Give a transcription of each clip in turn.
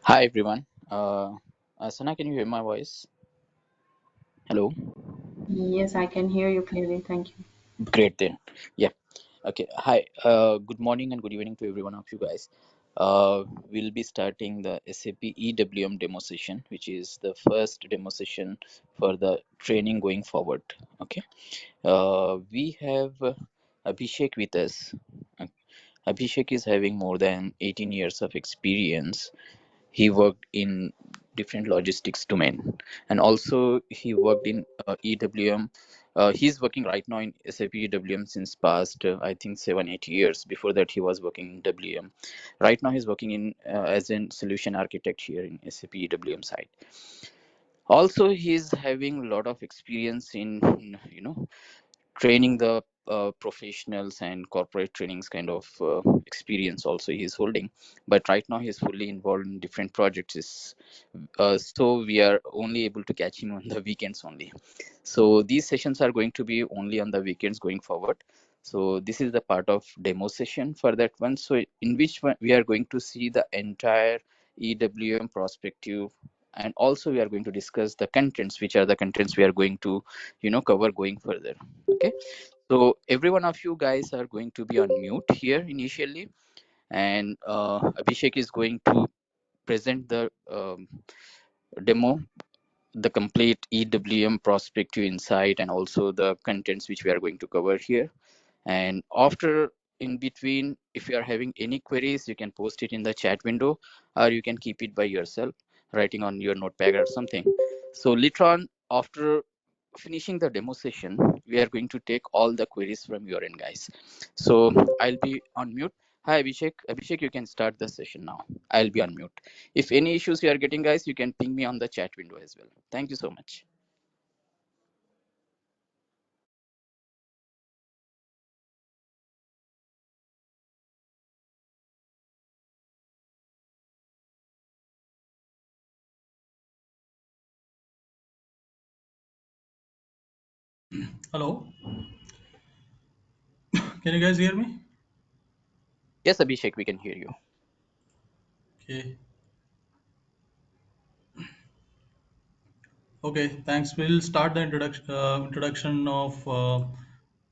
Hi everyone. Sana, can you hear my voice? Hello. Yes, I can hear you clearly. Thank you. Great then. Yeah. Okay. Hi. Good morning and good evening to every one of you guys. We'll be starting the SAP EWM demo session, which is the first demo session for the training going forward. Okay. We have Abhishek with us. Uh, Abhishek is having more than 18 years of experience. He worked in different logistics domain, and also he worked in EWM. He's working right now in SAP EWM since past I think 7 8 years. Before that he was working in WM. Right now he's working in as a solution architect here in SAP EWM side. Also he's having a lot of experience in training the professionals and corporate trainings kind of experience also he's holding, but right now he's fully involved in different projects. So we are only able to catch him on the weekends only. So these sessions are going to be only on the weekends going forward. So this is the part of demo session for that one. So in which one we are going to see the entire EWM perspective, and also we are going to discuss the contents, which are the contents we are going to cover going further. Okay, so every one of you guys are going to be on mute here initially, and Abhishek is going to present the demo, the complete EWM prospective insight, and also the contents which we are going to cover here. And after, in between, if you are having any queries, you can post it in the chat window, or you can keep it by yourself, writing on your notepad or something. So later on, after finishing the demo session, we are going to take all the queries from your end, guys. So I'll be on mute. Hi, Abhishek. Abhishek, you can start the session now. I'll be on mute. If any issues you are getting, guys, you can ping me on the chat window as well. Thank you so much. Hello, can you guys hear me? Yes, Abhishek, we can hear you. Okay, okay, thanks. We'll start the introduction of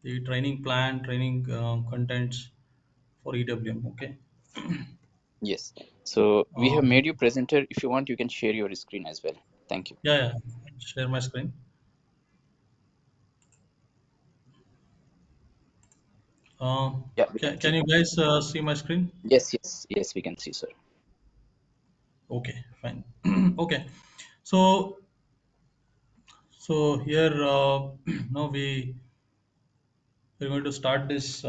the training plan, training contents for EWM. Okay. Yes. So we have Um, made you presenter. If you want, you can share your screen as well. Thank you. yeah, yeah. Share my screen. Yeah, we can Can see. you guys see my screen? Yes, yes, yes, we can see, sir. Okay, fine. Okay. So here now we're going to start this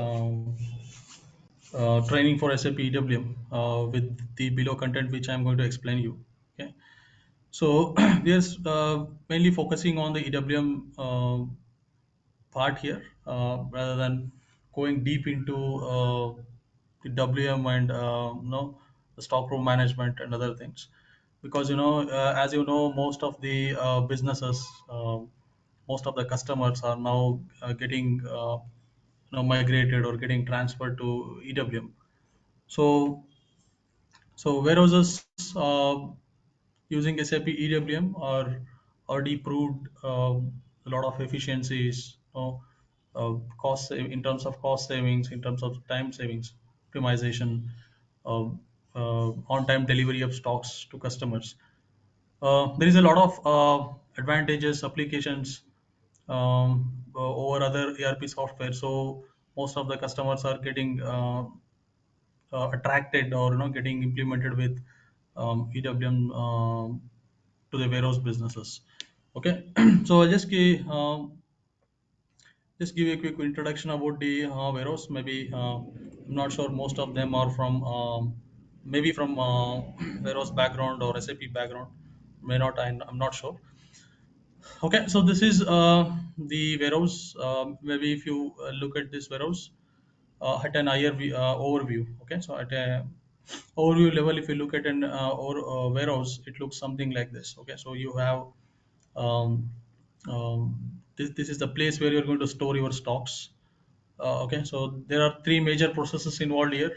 training for SAP EWM with the below content which I'm going to explain you. Okay. So we are mainly focusing on the EWM part here rather than going deep into the WM and the stockroom management and other things, because as you know, most of the businesses, most of the customers are now getting migrated or getting transferred to EWM. So warehouses using SAP EWM are already proved a lot of efficiencies, in terms of cost savings, in terms of time savings, optimization, on-time delivery of stocks to customers. There is a lot of advantages, applications over other ERP software. So most of the customers are getting attracted or getting implemented with EWM to the warehouse businesses. Okay, so I'll just give you a quick introduction about the warehouse. Maybe I'm not sure most of them are from maybe from warehouse background or SAP background. May not. I'm not sure. Okay, so this is the warehouse. Maybe if you look at this warehouse at an higher overview. Okay, so at a overview level, if you look at an warehouse, it looks something like this. Okay, so you have this is the place where you're going to store your stocks. Okay, so there are three major processes involved here.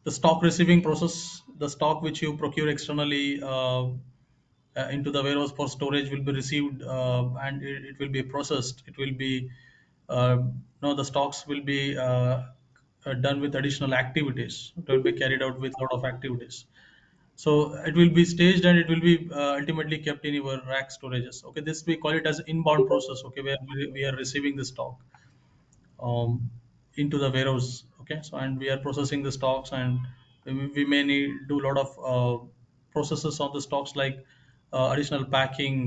The stock receiving process, the stock which you procure externally into the warehouse for storage will be received, and it will be processed. It will be no, the stocks will be done with additional activities. It will be carried out with a lot of activities. So it will be staged and it will be ultimately kept in your rack storages. Okay, this we call it as inbound process. Okay, where we are receiving the stock um, into the warehouse. Okay, so and we are processing the stocks, and we may need do a lot of processes on the stocks, like additional packing,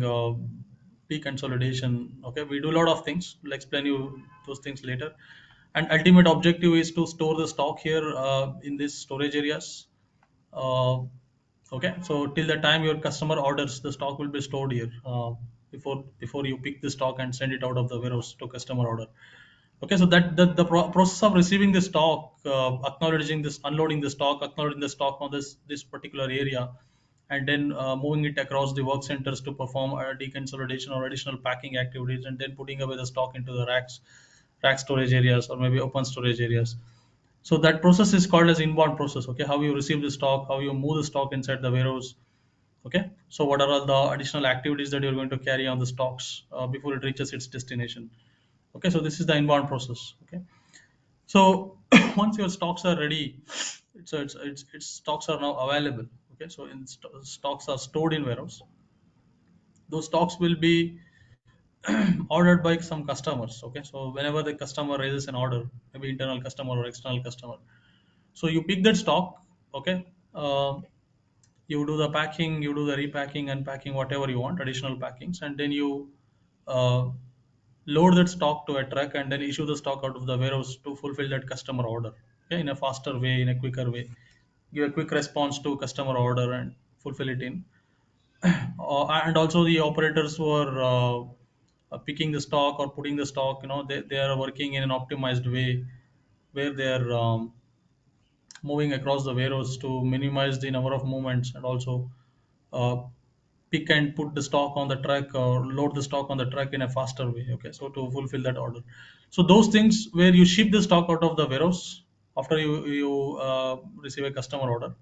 deconsolidation. Okay, we do a lot of things. We'll explain you those things later. And ultimate objective is to store the stock here in these storage areas. Uh, okay, so till the time your customer orders, the stock will be stored here before you pick the stock and send it out of the warehouse to customer order. Okay, so that the process of receiving the stock, acknowledging this, unloading the stock, acknowledging the stock on this particular area, and then moving it across the work centers to perform a deconsolidation or additional packing activities, and then putting away the stock into the rack storage areas or maybe open storage areas. So that process is called as inbound process. Okay, how you receive the stock, how you move the stock inside the warehouse. Okay, so what are all the additional activities that you're going to carry on the stocks before it reaches its destination. Okay, so this is the inbound process. Okay, so once your stocks are ready, it's stocks are now available. Okay, so stocks are stored in warehouse. Those stocks will be ordered by some customers. Okay, so whenever the customer raises an order, maybe internal customer or external customer, so you pick that stock. Okay, you do the packing, you do the repacking, unpacking, whatever you want, additional packings, and then you uh, load that stock to a truck and then issue the stock out of the warehouse to fulfill that customer order. Okay, in a faster way, in a quicker way, give a quick response to customer order and fulfill it in. And also the operators who are picking the stock or putting the stock, they are working in an optimized way where they are moving across the warehouse to minimize the number of movements, and also uh, pick and put the stock on the truck or load the stock on the truck in a faster way. Okay, so to fulfill that order. So those things where you ship the stock out of the warehouse after you receive a customer order.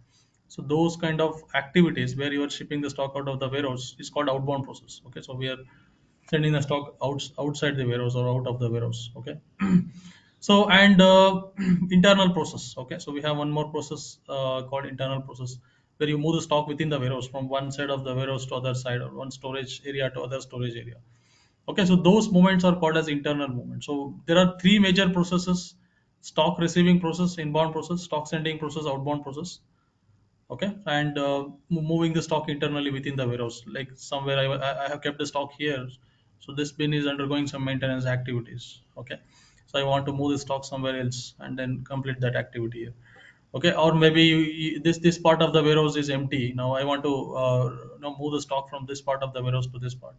So those kind of activities where you are shipping the stock out of the warehouse is called outbound process. Okay, so we are sending the stock outside the warehouse or out of the warehouse. Okay. So and internal process. Okay, so we have one more process called internal process, where you move the stock within the warehouse from one side of the warehouse to other side, or one storage area to other storage area. Okay, so those movements are called as internal movement. So there are three major processes: stock receiving process, inbound process, stock sending process, outbound process. Okay, and moving the stock internally within the warehouse, like somewhere I have kept the stock here, so this bin is undergoing some maintenance activities. Okay, so I want to move the stock somewhere else and then complete that activity here. Okay, or maybe this part of the warehouse is empty now. I want to move the stock from this part of the warehouse to this part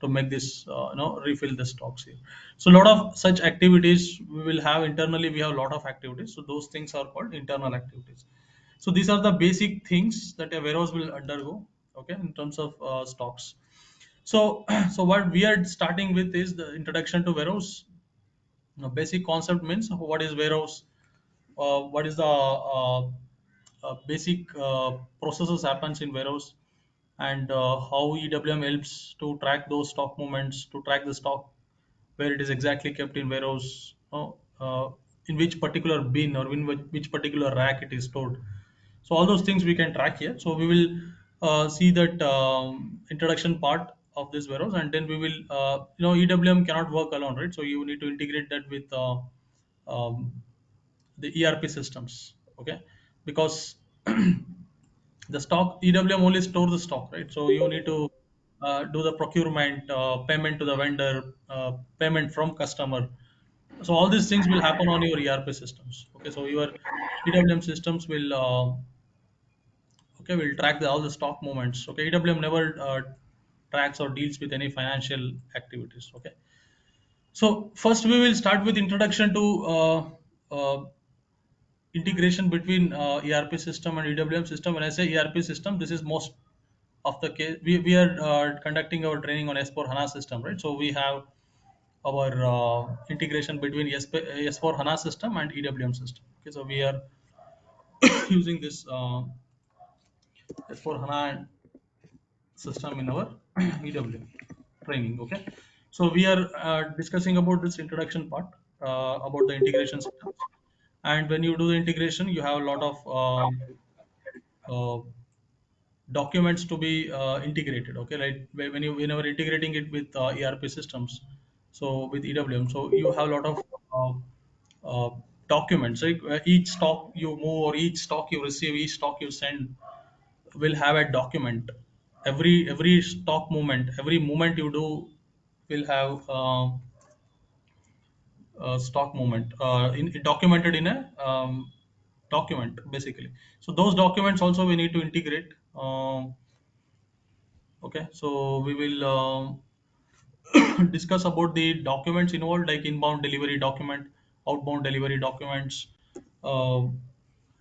to make this refill the stocks here. So a lot of such activities we will have internally. We have a lot of activities, so those things are called internal activities. So these are the basic things that a warehouse will undergo. Okay, in terms of stocks. So so what we are starting with is the introduction to warehouse. Now, basic concept means what is warehouse, what is the basic processes happens in warehouse, and how EWM helps to track those stock movements, to track the stock where it is exactly kept in warehouse, in which particular bin or in which particular rack it is stored. So all those things we can track here. So we will see that introduction part of this warehouse, and then we will, EWM cannot work alone, right? So you need to integrate that with um, the ERP systems. Okay, because the stock EWM only store the stock, right? So you need to do the procurement, payment to the vendor, payment from customer. So all these things will happen on your ERP systems. Okay, so your EWM systems will will track all the stock movements. Okay, EWM never tracks or deals with any financial activities. Okay, so first we will start with introduction to integration between ERP system and EWM system. When I say ERP system, this is most of the case. We are conducting our training on S4 HANA system, right? So we have our integration between S4 HANA system and EWM system. Okay, so we are using this. S4 HANA system in our EWM training. Okay, so we are discussing about this introduction part about the integration systems. And when you do the integration, you have a lot of uh, documents to be integrated. Okay, like whenever integrating it with ERP systems, so with EWM, so you have a lot of uh, uh, documents. Right? Each stock you move or each stock you receive, each stock you send will have a document. Every stock movement, every movement you do will have stock movement documented in a document basically. So those documents also we need to integrate. Okay, so we will discuss about the documents involved, like inbound delivery document, outbound delivery documents, uh,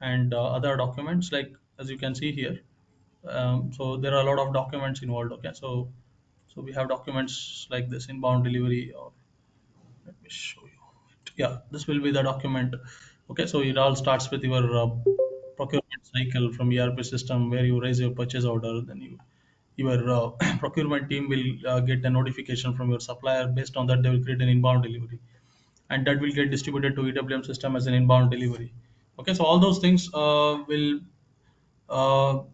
and other documents, like as you can see here. So there are a lot of documents involved. Okay, so we have documents like this: inbound delivery, or let me show you. Yeah, this will be the document. Okay, so it all starts with your procurement cycle from ERP system, where you raise your purchase order. Then your procurement team will get a notification from your supplier. Based on that, they will create an inbound delivery, and that will get distributed to EWM system as an inbound delivery. Okay, so all those things will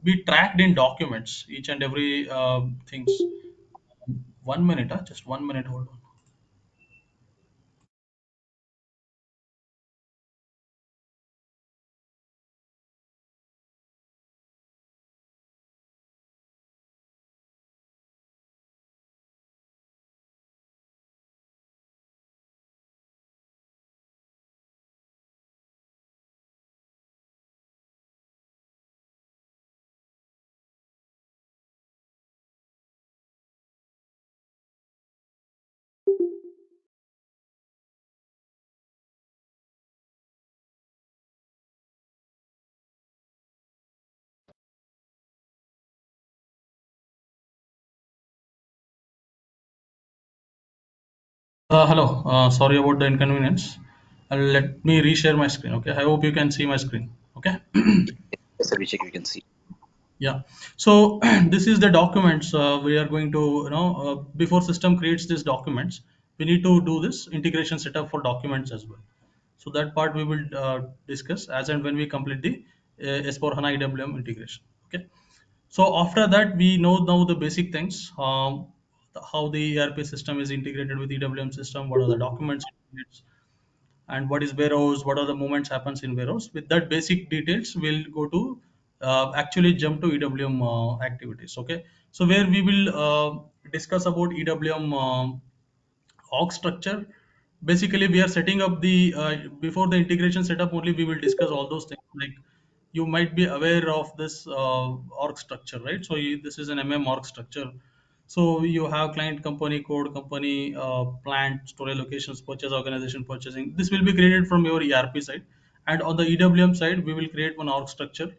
be tracked in documents, each and every things. 1 minute, just 1 minute, hold on. Hello, sorry about the inconvenience. Let me reshare my screen. Okay, I hope you can see my screen. Okay. Yes, Abhishek, we can see. Yeah. So this is the documents we are going to, before system creates these documents, we need to do this integration setup for documents as well. So that part we will discuss as and when we complete the S4 HANA EWM integration. Okay. So after that, we know now the basic things, how the ERP system is integrated with EWM system, what are the documents it needs, and what is warehouse, what are the movements happens in warehouse. With that basic details, we'll go to actually jump to EWM activities. Okay, so where we will discuss about EWM org structure. Basically, we are setting up the before the integration setup only. We will discuss all those things. Like you might be aware of this org structure, right? So this is an org structure. So you have client, company, code, company, plant, storage locations, purchase organization, purchasing. This will be created from your ERP side, and on the EWM side, we will create one org structure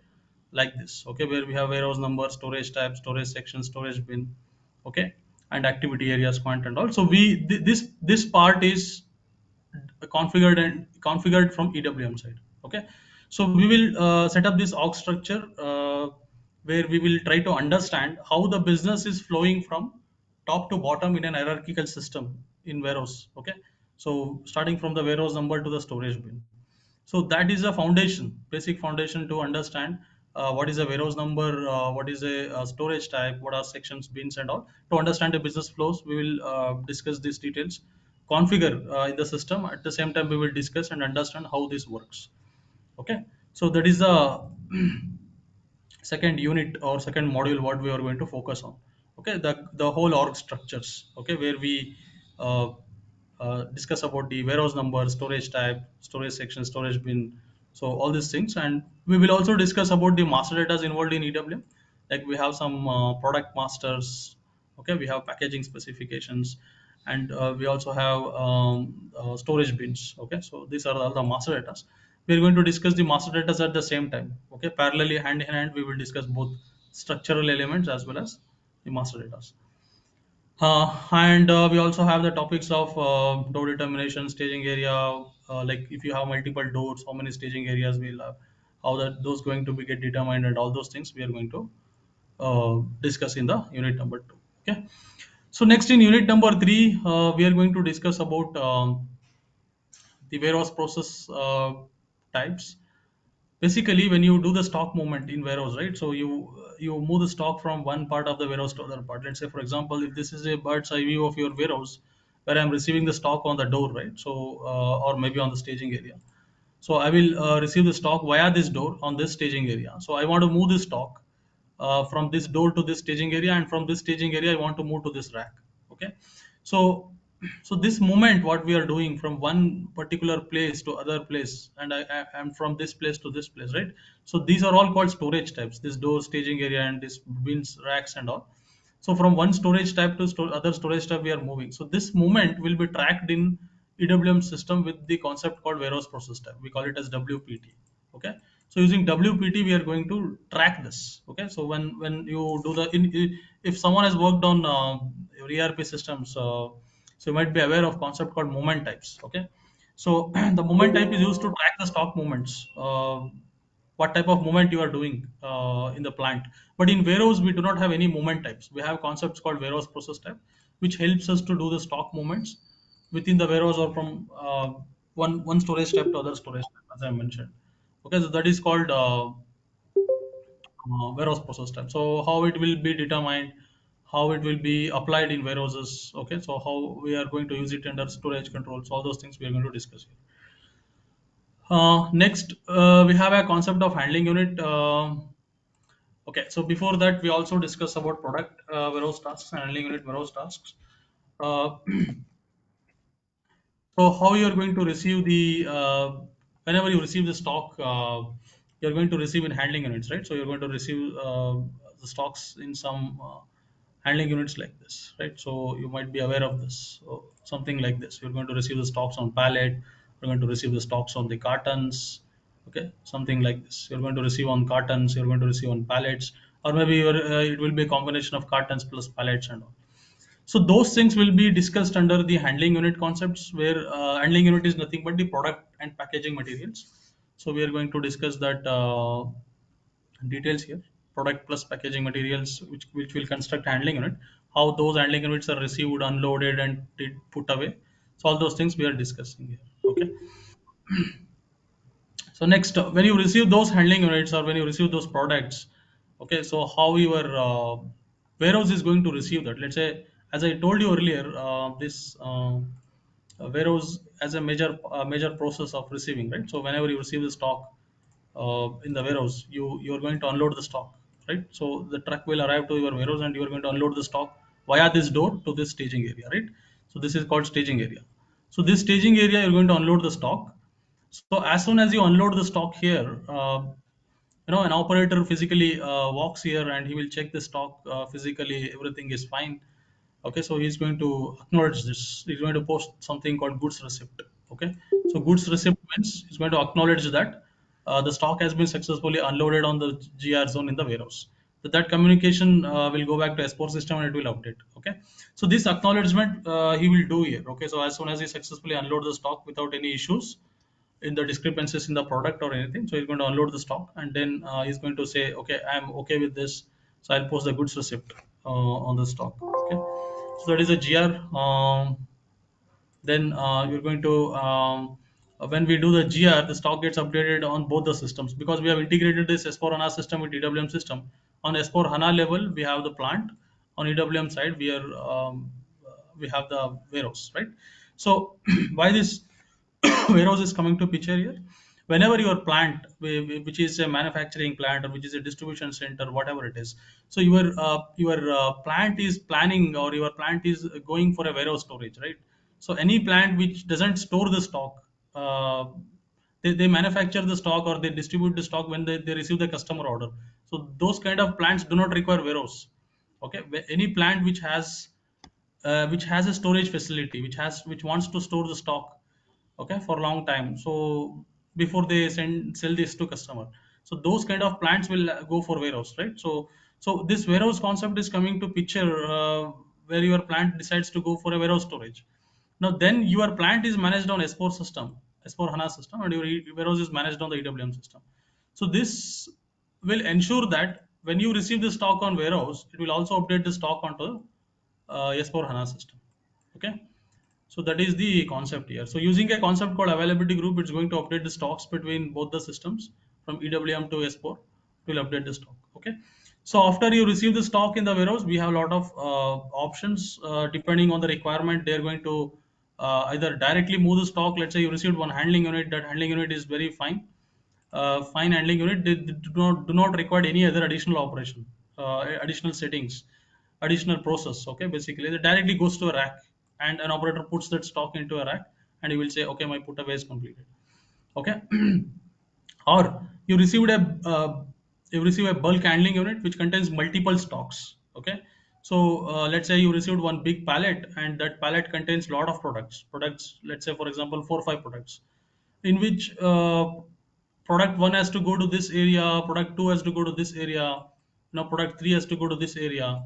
like this. Okay, where we have warehouse number, storage type, storage section, storage bin. Okay, and activity areas, quant and all. So this part is configured from EWM side. Okay, so we will set up this org structure where we will try to understand how the business is flowing from top to bottom in an hierarchical system in warehouse. Okay, so starting from the warehouse number to the storage bin. So that is a foundation, basic foundation to understand what is a warehouse number, what is a storage type, what are sections, bins, and all. To understand the business flows, we will discuss these details, configure in the system. At the same time, we will discuss and understand how this works. Okay, so that is the second unit or second module what we are going to focus on. Okay, the whole org structures. Okay, where we uh, discuss about the warehouse number, storage type, storage section, storage bin. So all these things, and we will also discuss about the master data involved in EWM. Like we have some product masters. Okay, we have packaging specifications, and we also have storage bins. Okay, so these are all the master data. We are going to discuss the master data at the same time. Okay, parallelly, hand in hand, we will discuss both structural elements as well as the master data. And we also have the topics of door determination, staging area. Like if you have multiple doors, how many staging areas will have, how that those going to be get determined, and all those things we are going to discuss in the unit number 2. Okay. So next in unit number 3, we are going to discuss about the warehouse process types. Basically, when you do the stock movement in warehouse, right? So you move the stock from one part of the warehouse to other part. Let's say, for example, if this is a bird's eye view of your warehouse, where I'm receiving the stock on the door, right? So or maybe on the staging area. So I will receive the stock via this door on this staging area. So I want to move this stock from this door to this staging area, and from this staging area I want to move to this rack. Okay. So so this movement, what we are doing from one particular place to other place, and I am from this place to this place, right? So these are all called storage types, this door, staging area, and this bins, racks, and all. So from one storage type to other storage type we are moving. So this movement will be tracked in EWM system with the concept called warehouse process type. We call it as WPT. Okay. So using WPT, we are going to track this. Okay. So when you do if someone has worked on ERP systems, so you might be aware of concept called moment types. Okay. So the moment type is used to track the stock movements. What type of movement you are doing in the plant. But in warehouse, we do not have any movement types. We have concepts called warehouse process type, which helps us to do the stock movements within the warehouse or from one storage type to other storage type, as I mentioned. Okay, so that is called warehouse process type. So how it will be determined, how it will be applied in warehouses. Okay, so how we are going to use it under storage controls. All those things we are going to discuss here. Next, we have a concept of handling unit. Okay, so before that, we also discussed about product warehouse tasks and handling unit warehouse tasks. Uh, so how you are going to receive the whenever you receive the stock, you're going to receive in handling units, right? So you're going to receive the stocks in some handling units like this, right? So you might be aware of this. So something like this, you're going to receive the stocks on pallet. You're going to receive the stocks on the cartons. Okay, something like this. You're going to receive on cartons. You're going to receive on pallets, or maybe it will be a combination of cartons plus pallets and all. So those things will be discussed under the handling unit concepts, where handling unit is nothing but the product and packaging materials. So we are going to discuss that details here. Product plus packaging materials, which will construct handling unit. How those handling units are received, unloaded, and put away. So all those things we are discussing here. Okay. So next, when you receive those handling units or when you receive those products, okay, so how your warehouse is going to receive that? Let's say, as I told you earlier, this warehouse as a major process of receiving, right? So whenever you receive the stock in the warehouse, you're going to unload the stock, right? So the truck will arrive to your warehouse and you are going to unload the stock via this door to this staging area, right? So this is called staging area. So this staging area, you're going to unload the stock. So as soon as you unload the stock here, an operator physically walks here and he will check the stock physically. Everything is fine. Okay, so he's going to acknowledge this. He's going to post something called goods receipt. Okay, so goods receipt means he's going to acknowledge that the stock has been successfully unloaded on the GR zone in the warehouse. So that communication will go back to S4 system and it will update. Okay, so this acknowledgement he will do here. Okay, so as soon as he successfully unload the stock without any issues in the discrepancies in the product or anything, so he's going to unload the stock and then he's going to say, okay, I'm okay with this. So I'll post the goods receipt on the stock. Okay, so that is a GR. Then you're going to when we do the GR, the stock gets updated on both the systems because we have integrated this S4 HANA system with EWM system. On S4 HANA level, we have the plant. On EWM side, we have the warehouse, right? So why this warehouse is coming to picture here? Whenever your plant, which is a manufacturing plant or which is a distribution center, whatever it is, so your plant is planning or your plant is going for a warehouse storage, right? So any plant which doesn't store the stock, uh, they manufacture the stock or they distribute the stock when they receive the customer order. So those kind of plants do not require warehouse. Okay, any plant which has a storage facility, which wants to store the stock, okay, for a long time. So before they sell this to customer, so those kind of plants will go for warehouse, right? So this warehouse concept is coming to picture where your plant decides to go for a warehouse storage. Now then your plant is managed on S4 system, S4 HANA system, and your warehouse is managed on the EWM system. So this will ensure that when you receive the stock on warehouse, it will also update the stock onto S4 HANA system. Okay. So that is the concept here. So using a concept called availability group, it's going to update the stocks between both the systems from EWM to S4. It will update the stock. Okay. So after you receive the stock in the warehouse, we have a lot of options depending on the requirement. They're going to either directly move the stock. Let's say you received one handling unit. That handling unit is very fine. Fine handling unit. They do not require any other additional operation, additional settings, additional process. Okay, basically it directly goes to a rack, and an operator puts that stock into a rack, and he will say, okay, my put away is completed. Okay. Or you receive a bulk handling unit which contains multiple stocks. Okay. So let's say you received one big pallet, and that pallet contains lot of products, let's say for example 4 or 5 products, in which product 1 has to go to this area, product 2 has to go to this area, product 3 has to go to this area.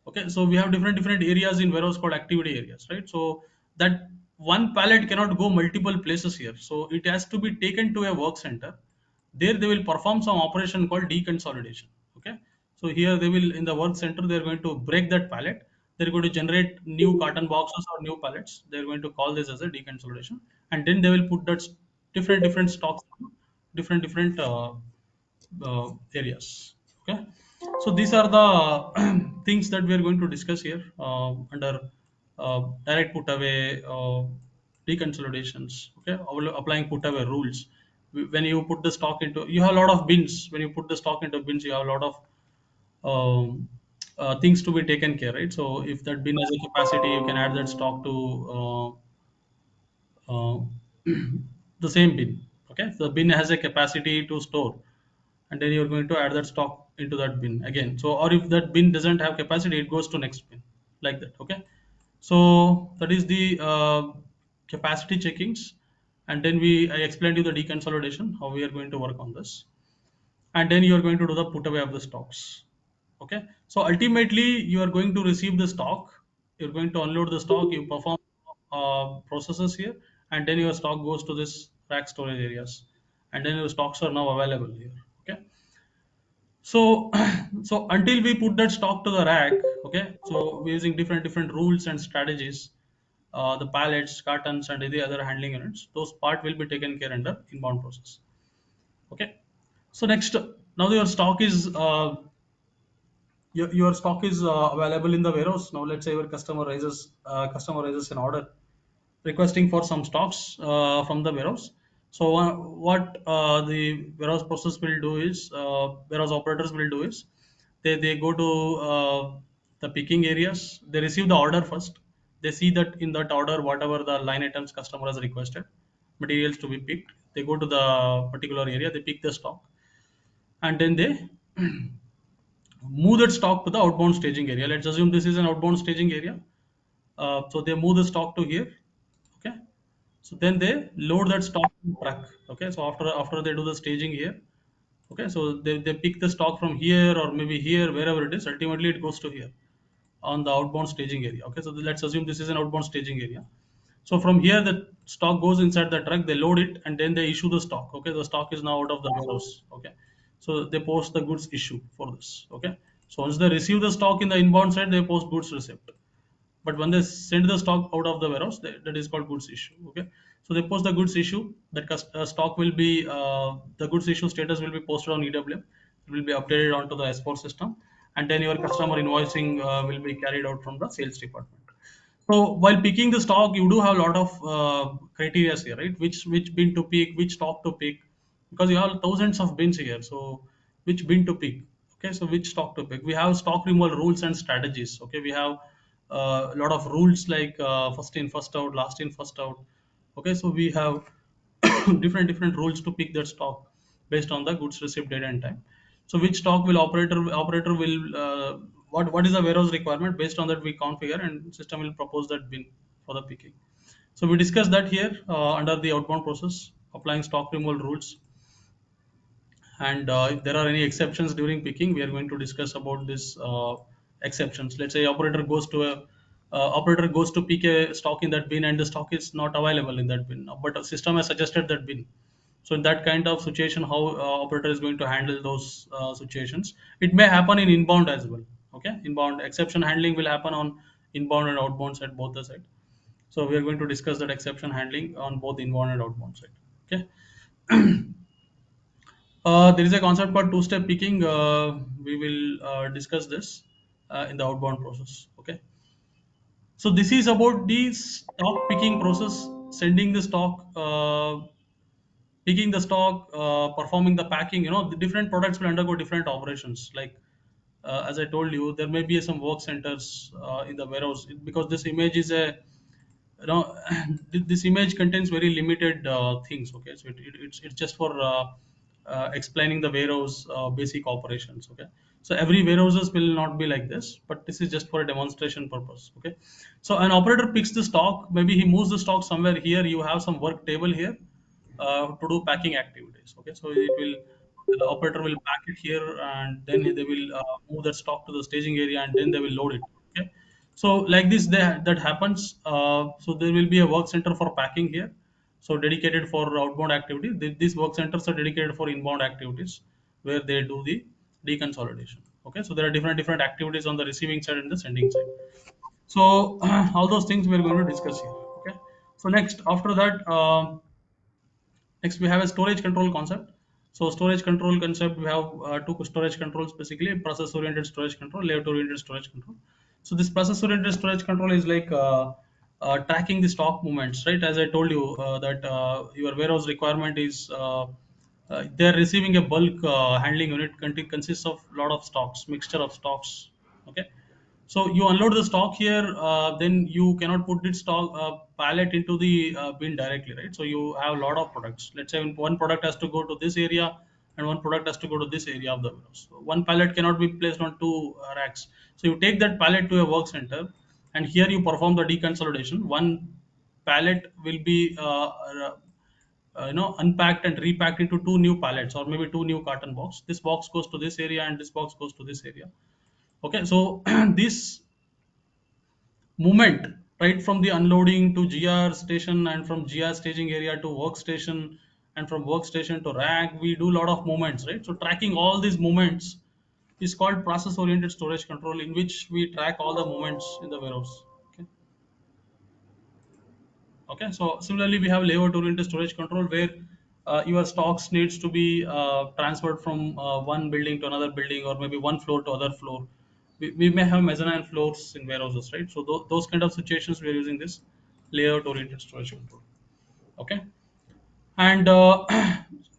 Okay, so we have different areas in warehouse called activity areas, right? So that one pallet cannot go multiple places here, so it has to be taken to a work center. There they will perform some operation called deconsolidation. Okay, so here they will, in the work center, they're going to break that pallet. They're going to generate new carton boxes or new pallets. They're going to call this as a deconsolidation, and then they will put that different stocks, different areas. Okay, so these are the things that we are going to discuss here under direct put away, deconsolidations. Okay, applying put away rules. When you put the stock into, you have a lot of bins. When you put the stock into bins, you have a lot of things to be taken care, right? So if that bin has a capacity, you can add that stock to uh, the same bin. Okay, so the bin has a capacity to store, and then you're going to add that stock into that bin again. So, or if that bin doesn't have capacity, it goes to next bin, like that. Okay, so that is the capacity checkings, and then I explained you the deconsolidation, how we are going to work on this, and then you are going to do the put away of the stocks. Okay, so ultimately you are going to receive the stock, you're going to unload the stock, you perform processes here, and then your stock goes to this rack storage areas, and then your stocks are now available here. Okay, so so until we put that stock to the rack, okay, so we're using different rules and strategies. The pallets, cartons, and the other handling units, those part will be taken care under inbound process. Okay, so next, now your stock is your stock is available in the warehouse. Now let's say your customer raises an order requesting for some stocks from the warehouse. So what the warehouse process will do is, warehouse operators will do is, they go to the picking areas. They receive the order first. They see that in that order, whatever the line items customer has requested, materials to be picked, they go to the particular area, they pick the stock, and then they move that stock to the outbound staging area. Let's assume this is an outbound staging area. So they move the stock to here. Okay. So then they load that stock in truck. Okay. So after they do the staging here. Okay. So they pick the stock from here or maybe here, wherever it is. Ultimately, it goes to here on the outbound staging area. Okay. So let's assume this is an outbound staging area. So from here, the stock goes inside the truck, they load it, and then they issue the stock. Okay, the stock is now out of the warehouse. Okay, so they post the goods issue for this. Okay, so once they receive the stock in the inbound side, they post goods receipt. But when they send the stock out of the warehouse, that is called goods issue. Okay, so they post the goods issue. That stock will be, the goods issue status will be posted on EWM. It will be updated onto the S4 system, and then your customer invoicing will be carried out from the sales department. So while picking the stock, you do have a lot of criteria here, right? Which bin to pick, which stock to pick, because you have thousands of bins here. So which bin to pick? Okay, so which stock to pick? We have stock removal rules and strategies. Okay, we have a lot of rules like first in, first out, last in, first out. Okay, so we have different rules to pick that stock based on the goods received date and time. So which stock will operator will what is the warehouse requirement, based on that we configure, and system will propose that bin for the picking. So we discussed that here under the outbound process, applying stock removal rules, and if there are any exceptions during picking, we are going to discuss about this exceptions. Let's say operator goes to pick a stock in that bin, and the stock is not available in that bin, but a system has suggested that bin. So in that kind of situation, how operator is going to handle those situations? It may happen in inbound as well. Okay, inbound exception handling will happen on inbound and outbound side, both the side. So we are going to discuss that exception handling on both inbound and outbound side. Okay. There is a concept called two-step picking. We will discuss this in the outbound process. Okay. So this is about the stock picking process, sending the stock, picking the stock, performing the packing. The different products will undergo different operations. Like as I told you, there may be some work centers in the warehouse because this image is a this image contains very limited things. Okay, so it's just for explaining the warehouse basic operations. Okay, so every warehouses will not be like this, but this is just for a demonstration purpose. Okay, so an operator picks the stock, maybe he moves the stock somewhere here. You have some work table here to do packing activities. Okay, so it will the operator will pack it here, and then they will move that stock to the staging area, and then they will load it. Okay, so like this that happens. So there will be a work center for packing here, so dedicated for outbound activities. These work centers are dedicated for inbound activities where they do the deconsolidation. Okay, so there are different activities on the receiving side and the sending side. So all those things we are going to discuss here. Okay, so next after that. Next, we have a storage control concept. So storage control concept, we have two storage controls basically: process-oriented storage control, layout-oriented storage control. So this process-oriented storage control is like tracking the stock movements, right? As I told you that your warehouse requirement is they're receiving a bulk handling unit consists of a lot of stocks, mixture of stocks. Okay, so you unload the stock here, then you cannot put the stock pallet into the bin directly, right? So you have a lot of products. Let's say one product has to go to this area and one product has to go to this area of the warehouse. So one pallet cannot be placed on two racks. So you take that pallet to a work center, and here you perform the deconsolidation. One pallet will be unpacked and repacked into two new pallets or maybe two new carton box. This box goes to this area and this box goes to this area. Okay, so this movement right from the unloading to GR station and from GR staging area to workstation and from workstation to rack, we do a lot of movements, right? So tracking all these movements is called process oriented storage control, in which we track all the movements in the warehouse. Okay. Okay, so similarly we have layout oriented storage control where your stocks needs to be transferred from one building to another building or maybe one floor to other floor. We may have mezzanine floors in warehouses, right? So those kind of situations we are using this layout oriented storage control. Okay, and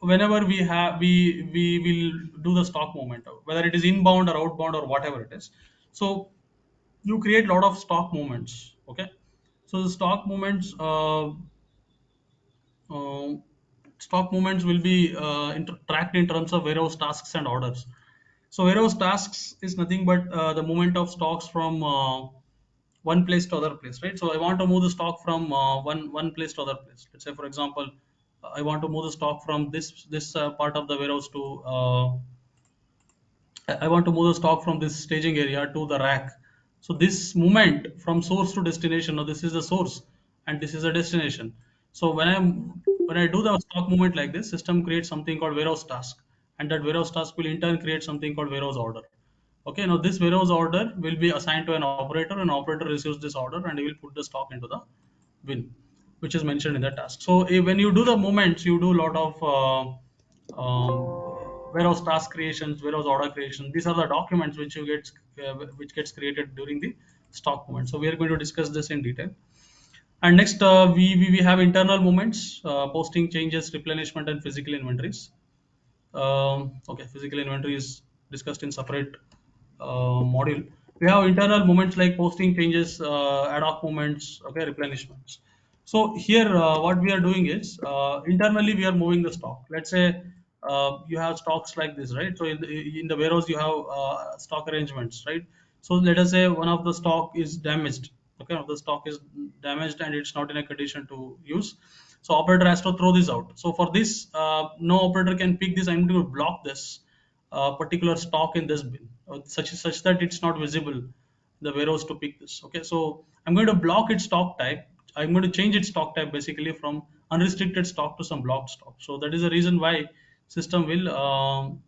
whenever we will do the stock movement, whether it is inbound or outbound or whatever it is. So you create a lot of stock movements. Okay, so the stock movements um, stock movements will be tracked in terms of warehouse tasks and orders. So warehouse tasks is nothing but the movement of stocks from one place to other place, right? So I want to move the stock from one place to other place. Let's say, for example, I want to move the stock from this part of the warehouse to I want to move the stock from this staging area to the rack. So this movement from source to destination, now this is the source and this is the destination. So when I do the stock movement like this, system creates something called warehouse task, and that warehouse task will in turn create something called warehouse order. Okay, now this warehouse order will be assigned to an operator. An operator receives this order and he will put the stock into the bin, which is mentioned in the task. So when you do the movements, you do a lot of warehouse task creations, warehouse order creation. These are the documents which gets created during the stock movement. So we are going to discuss this in detail. And next, we have internal movements, posting changes, replenishment, and physical inventories. Okay, physical inventory is discussed in separate module. We have internal movements like posting changes, ad hoc movements, okay, replenishments. So here, what we are doing is internally we are moving the stock. Let's say you have stocks like this, right? So in the warehouse you have stock arrangements, right? So let us say one of the stock is damaged. Okay, the stock is damaged and it's not in a condition to use. So operator has to throw this out. So for this, no operator can pick this. I'm going to block this particular stock in this bin, such that it's not visible in the warehouse to pick this. Okay, so I'm going to block its stock type. I'm going to change its stock type basically from unrestricted stock to some blocked stock. So that is the reason why system will um,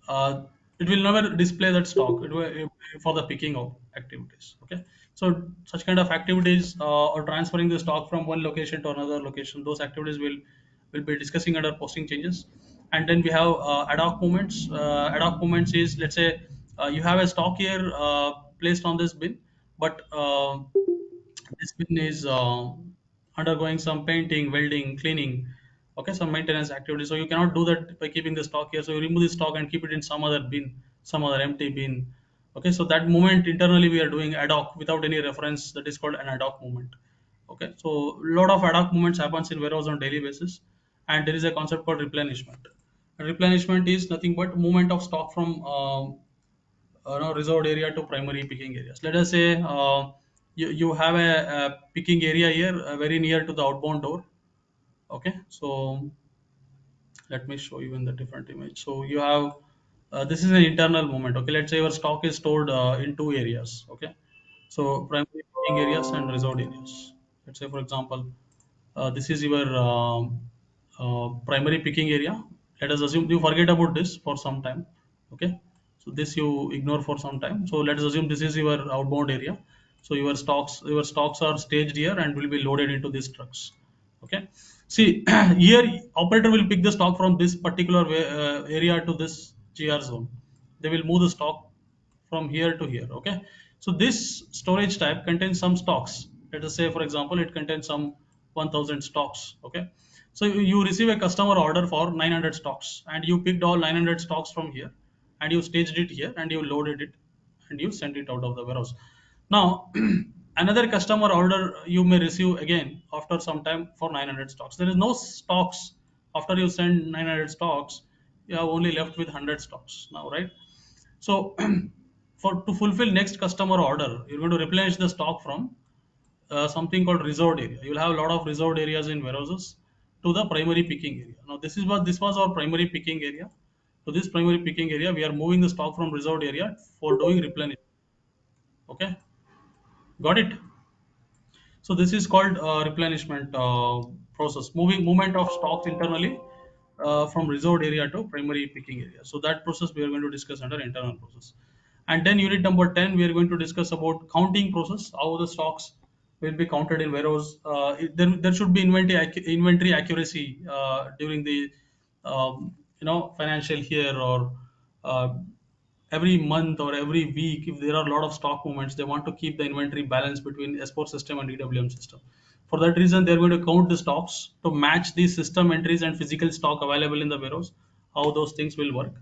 uh, it will never display that stock for the picking of activities. Okay, so such kind of activities or transferring the stock from one location to another location, those activities will be discussing under posting changes. And then we have ad hoc movements. Ad hoc movements is, let's say you have a stock here placed on this bin, but this bin is undergoing some painting, welding, cleaning, okay, some maintenance activity. So you cannot do that by keeping the stock here. So you remove the stock and keep it in some other bin, some other empty bin. Okay, so that movement internally we are doing ad hoc without any reference. That is called an ad hoc movement. Okay, so a lot of ad hoc movements happens in warehouse on daily basis, and there is a concept called replenishment. Replenishment is nothing but movement of stock from reserved area to primary picking areas. Let us say you have a picking area here very near to the outbound door. Okay, so let me show you in the different image. So you have this is an internal movement. Okay, let's say your stock is stored in two areas. Okay, so primary picking areas and reserved areas. Let's say, for example, this is your primary picking area. Let us assume you forget about this for some time. Okay, so this you ignore for some time. So let us assume this is your outbound area. So your stocks are staged here and will be loaded into these trucks. Okay, see here operator will pick the stock from this particular area to this GR zone. They will move the stock from here to here. Okay, so this storage type contains some stocks. Let us say, for example, it contains some 1000 stocks. Okay, so you receive a customer order for 900 stocks, and you picked all 900 stocks from here, and you staged it here, and you loaded it, and you sent it out of the warehouse. Now another customer order you may receive again after some time for 900 stocks. There is no stocks after you send 900 stocks. You have only left with 100 stocks now, right? So for to fulfill next customer order, you're going to replenish the stock from something called reserved area. You'll have a lot of reserved areas in warehouses to the primary picking area. Now this was our primary picking area. To this primary picking area, we are moving the stock from reserved area for doing replenishment. Okay, got it? So this is called replenishment process, movement of stocks internally from reserved area to primary picking area. So that process we are going to discuss under internal process. And then unit number 10, we are going to discuss about counting process, how the stocks will be counted in warehouse. There should be inventory accuracy during the financial year or uh, every month or every week. If there are a lot of stock movements, they want to keep the inventory balance between S4 system and EWM system. For that reason, they're going to count the stocks to match the system entries and physical stock available in the warehouse, how those things will work.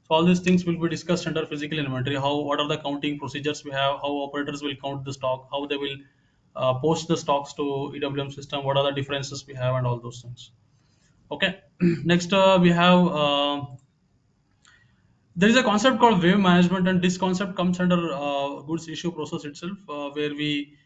So all these things will be discussed under physical inventory. What are the counting procedures we have, how operators will count the stock, how they will post the stocks to EWM system, what are the differences we have, and all those things. Okay, next we have there is a concept called wave management, and this concept comes under goods issue process itself, where we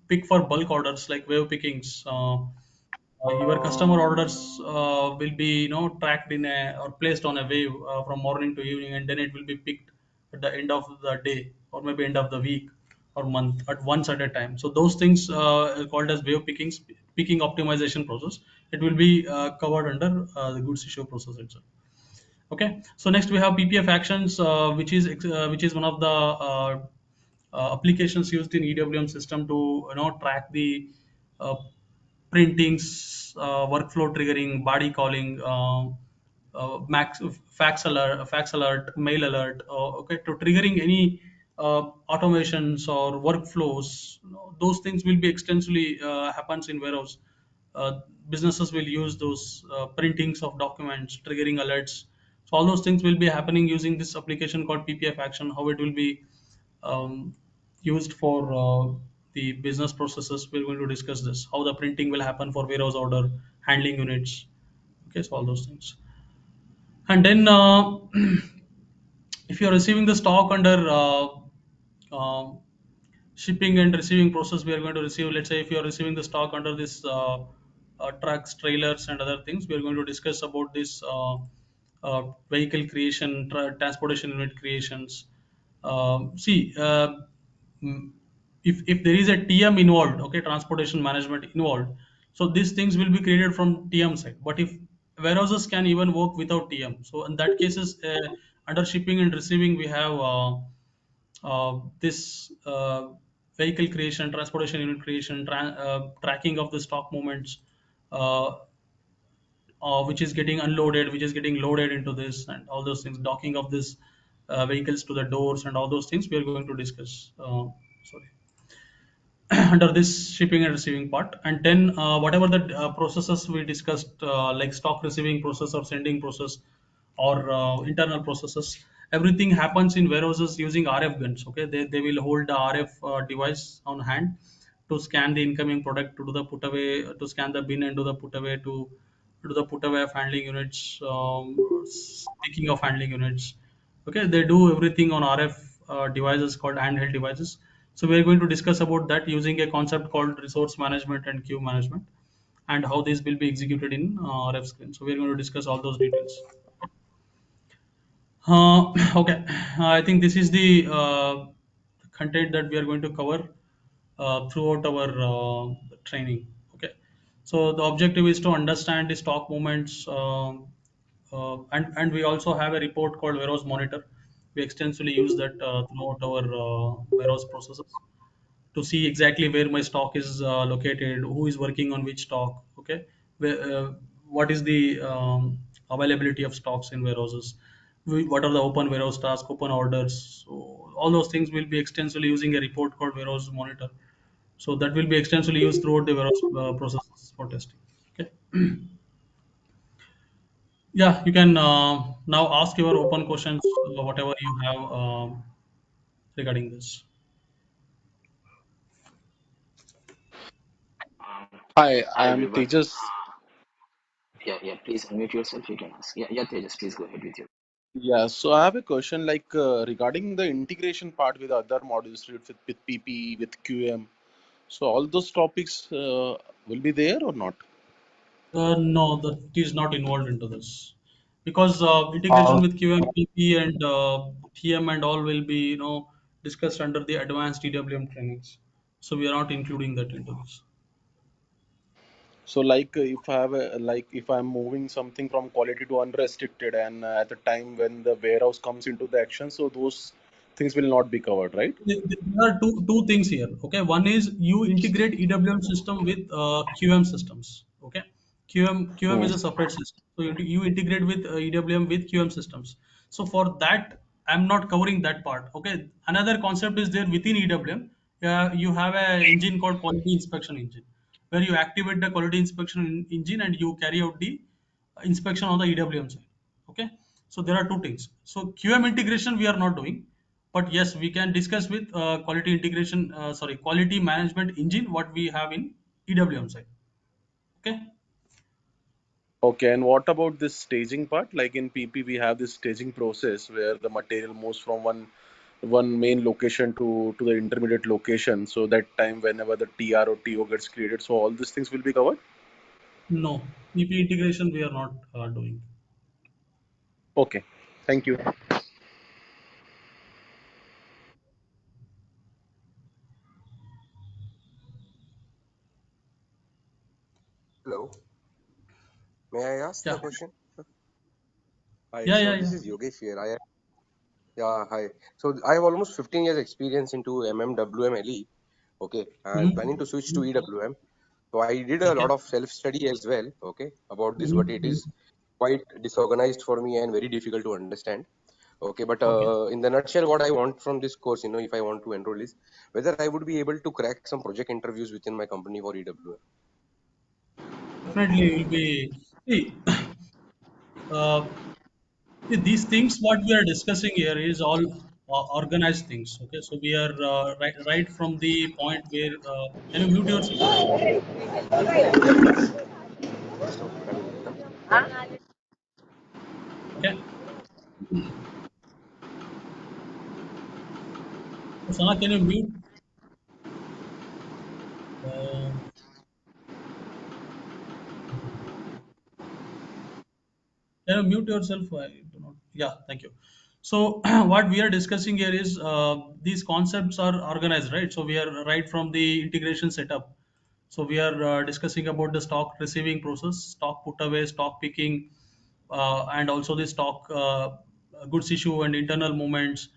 pick for bulk orders like wave pickings. Your customer orders will be tracked in a or placed on a wave from morning to evening, and then it will be picked at the end of the day or maybe end of the week or month at once at a time. So those things are called as wave picking optimization process. It will be covered under the goods issue process itself. Okay, so next we have PPF actions, which is one of the applications used in EWM system to track the uh, printings, workflow triggering, body calling, fax alert, mail alert. Okay, to triggering any automations or workflows. Those things will be extensively happens in warehouse. Businesses will use those printings of documents, triggering alerts. So all those things will be happening using this application called PPF action. How it will be um, used for the business processes. We're going to discuss this. How the printing will happen for warehouse order, handling units. Okay, so all those things. And then if you're receiving the stock under um shipping and receiving process, we are going to receive, let's say if you are receiving the stock under this trucks, trailers and other things, we are going to discuss about this vehicle creation, transportation unit creations. See, if there is a TM involved, okay, transportation management involved, so these things will be created from TM side. But if warehouses can even work without TM, so in that cases, under shipping and receiving, we have this vehicle creation, transportation unit creation, tracking of the stock movements, uh, which is getting unloaded, which is getting loaded into this, and all those things, docking of this vehicles to the doors, and all those things we are going to discuss. Sorry, under this shipping and receiving part. And then whatever the processes we discussed, like stock receiving process or sending process or internal processes, everything happens in warehouses using RF guns. Okay, they will hold the RF device on hand to scan the incoming product, to do the put away, to scan the bin and do the put away, to do the put away of handling units, picking of handling units. Okay, they do everything on RF devices called handheld devices. So we are going to discuss about that using a concept called resource management and queue management, and how this will be executed in RF screen. So we are going to discuss all those details. Okay, I think this is the content that we are going to cover throughout our training. Okay, so the objective is to understand the stock movements, and we also have a report called Warehouse Monitor. We extensively use that throughout our warehouse processes to see exactly where my stock is located, who is working on which stock, okay, what is the availability of stocks in warehouses, what are the open warehouse tasks, open orders. So all those things will be extensively using a report called Warehouse Monitor. So that will be extensively used throughout the warehouse processes for testing. Okay. Yeah, you can now ask your open questions, whatever you have regarding this. Hi, Hi I'm everyone. Tejas. Yeah. Please unmute yourself. You can ask. Yeah. Tejas, please go ahead with your. Yeah, so I have a question like regarding the integration part with other modules with PP, with QM. So all those topics will be there or not? No, that is not involved into this because Uh, integration with QMPP and TM and all will be, discussed under the advanced EWM trainings. So we are not including that into this. so like if I have a, like if I'm moving something from quality to unrestricted and at the time when the warehouse comes into the action, so those things will not be covered, right? There are two things here. Okay, one is you integrate EWM system with QM systems. Okay, QM Hmm. is a separate system, so you integrate with EWM with QM systems. So for that, I'm not covering that part. Okay, another concept is there within EWM. You have a engine called quality inspection engine, where you activate the quality inspection engine and you carry out the inspection on the EWM side. Okay, so there are two things. So QM integration we are not doing, but yes, we can discuss with quality integration, sorry, quality management engine what we have in EWM side. Okay. Okay, and what about this staging part? Like in PP, we have this staging process where the material moves from one main location to the intermediate location. So that time, whenever the TR or TO gets created, so all these things will be covered. No, EP integration we are not doing. Okay, thank you. Hello, may I ask the Yeah, question? Hi, yeah, so yeah, this yeah. is Yogesh here. Yeah, hi. So I have almost 15 years experience into MMWM. Okay, and planning to switch to Mm-hmm. EWM. So I did a lot Okay. of self-study as well, okay, about this, but it Mm-hmm. is quite disorganized for me and very difficult to understand. Okay, but Okay. in the nutshell, what I want from this course, if I want to enroll is whether I would be able to crack some project interviews within my company for EWM. Definitely will be. See, uh, see, these things what we are discussing here is all organized things. Okay, so we are right from the point where can you mute yourself? Just okay, I will. Okay. So Sana, can you mute? Uh, can you mute yourself? I do not. Yeah, thank you. So what we are discussing here is these concepts are organized, right? So we are right from the integration setup. So we are discussing about the stock receiving process, stock put away, stock picking, and also the stock goods issue and internal movements.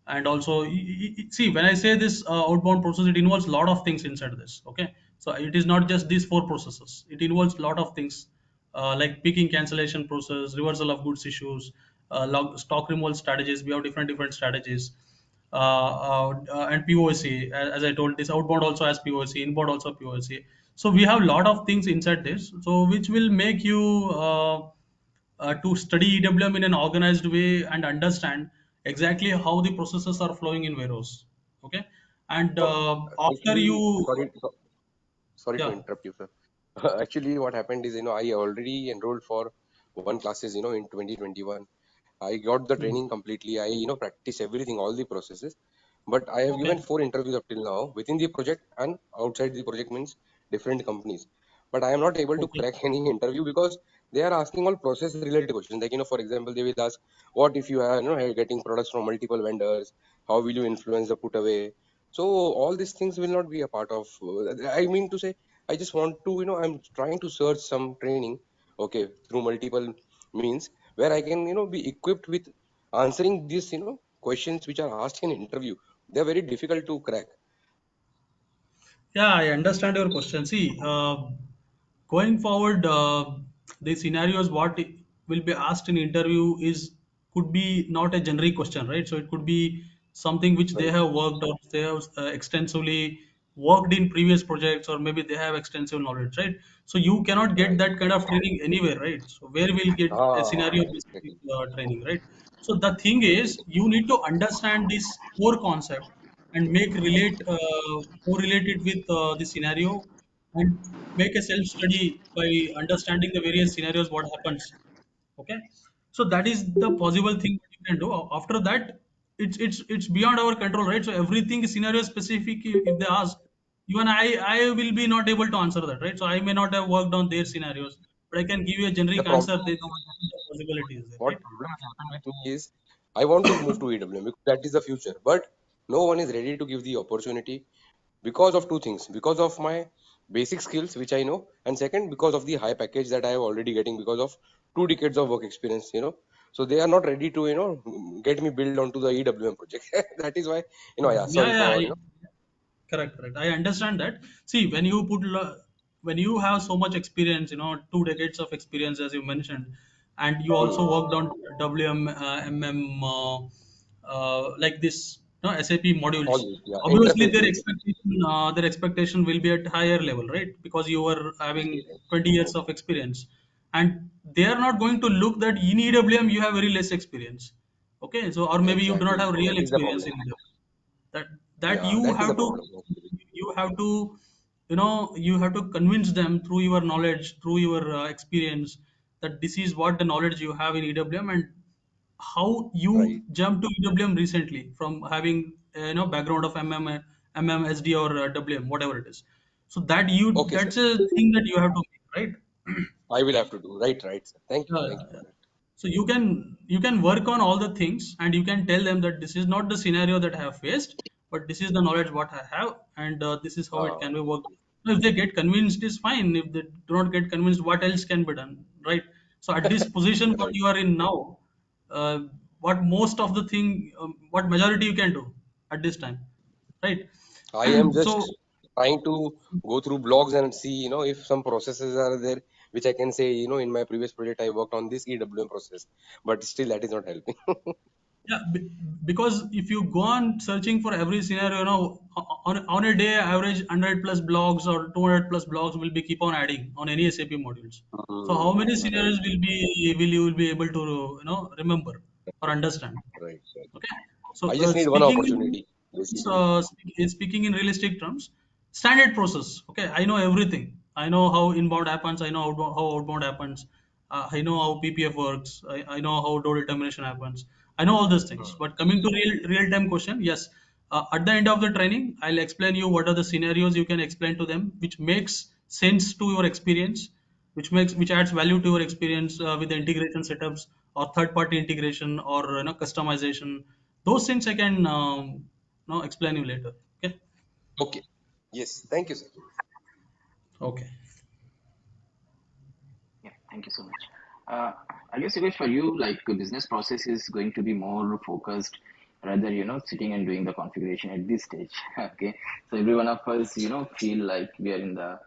And also, see, when I say this outbound process, it involves a lot of things inside this. Okay, so it is not just these four processes. It involves a lot of things like picking cancellation process, reversal of goods issues, stock removal strategies. We have different strategies, and POC. As I told, this outbound also has POC, inbound also POC. So we have a lot of things inside this, so which will make you to study EWM in an organized way and understand exactly how the processes are flowing in warehouse. Okay, and So after actually, you, sorry to yeah. interrupt you, sir. Actually, what happened is, I already enrolled for one classes, in 2021. I got the Hmm. training completely. I, practice everything, all the processes. But I have given Okay. 4 interviews up till now within the project and outside the project, means different companies. But I am not able to Okay. crack any interview because they are asking all process related questions. Like, for example, they will ask, what if you are, getting products from multiple vendors? How will you influence the put away? So all these things will not be a part of. I mean to say, I just want to, I'm trying to search some training, okay, through multiple means where I can, be equipped with answering these, questions which are asked in interview. They're very difficult to crack. Yeah, I understand your question. See, going forward, the scenarios what will be asked in interview is could be not a generic question, right? So it could be something which they Right. have worked or they have extensively worked in previous projects, or maybe they have extensive knowledge, right? So you cannot get Right. that kind of training anywhere, right? So where will get a scenario specific Exactly. training, right? So the thing is, you need to understand this core concept and make relate correlate it with the scenario, and make a self study by understanding the various scenarios what happens. Okay, so that is the possible thing that you can do. After that, it's beyond our control, right? So everything is scenario specific. If they ask, even I will be not able to answer that, right? So I may not have worked on their scenarios, but I can give you a The generic problem, answer. The possibility is there, what right? problem has happened with me is I want to move to EWM because that is the future, but no one is ready to give the opportunity because of two things: because of my basic skills which I know, and second, because of the high package that I am already getting because of 2 decades of work experience. So they are not ready to get me build onto the EWM project. That is why I asked. Yeah, Sorry yeah. for Correct, correct. I understand that. See, when you when you have so much experience, 2 decades of experience, as you mentioned, and you Hmm, also worked on WM, MM, like this, SAP all modules. this, yeah, Obviously, interfaces. their expectation will be at higher level, right? Because you were having 20 years of experience, and they are not going to look that in EWM you have very less experience. Okay, so or maybe you do not Exactly. have That real is the experience problem. in EWM. That Yeah, you that is the have to, problem actually. you have to you have to convince them through your knowledge, through your experience, that this is what the knowledge you have in EWM, and how you Right. jump to EWM recently from having background of MMSD or WM, whatever it is. So Okay, sir. that's a thing that you have to make, right? I will have to do. Right, right, sir. Thank you. Yeah, Thank you yeah, for yeah. that. So you can work on all the things, and you can tell them that this is not the scenario that I have faced, but this is the knowledge what I have, and this is how it Uh, can be worked. So if they get convinced, is fine. If they do not get convinced, what else can be done, right? So at this position, what right. you are in now, what most of the thing, what majority you can do at this time, right? I am So just trying to go through blogs and see, if some processes are there which I can say, in my previous project I worked on this EWM process, but still that is not helping. yeah, because if you go on searching for every scenario, on a day, average 100 plus blogs or 200 plus blogs will be keep on adding on any SAP modules. So how many Right, scenarios will you will be able to remember or understand? right, right. Okay. So I just need one opportunity, basically. speaking in realistic terms, standard process. Okay, I know everything. I know how inbound happens. I know how outbound happens. I know how PPF works. I know how door determination happens. I know all these things. Hmm, But coming to real time question, yes. At the end of the training, I'll explain you what are the scenarios you can explain to them, which makes sense to your experience, which adds value to your experience with the integration setups, or third-party integration or customization. Those things I can explain you later. Okay. Okay. Yes. Thank you, sir. Okay. Yeah, thank you so much. Uh, I guess, Suresh, for you, like business process is going to be more focused rather, sitting and doing the configuration at this stage. Okay, so every one of us, feel like we are in the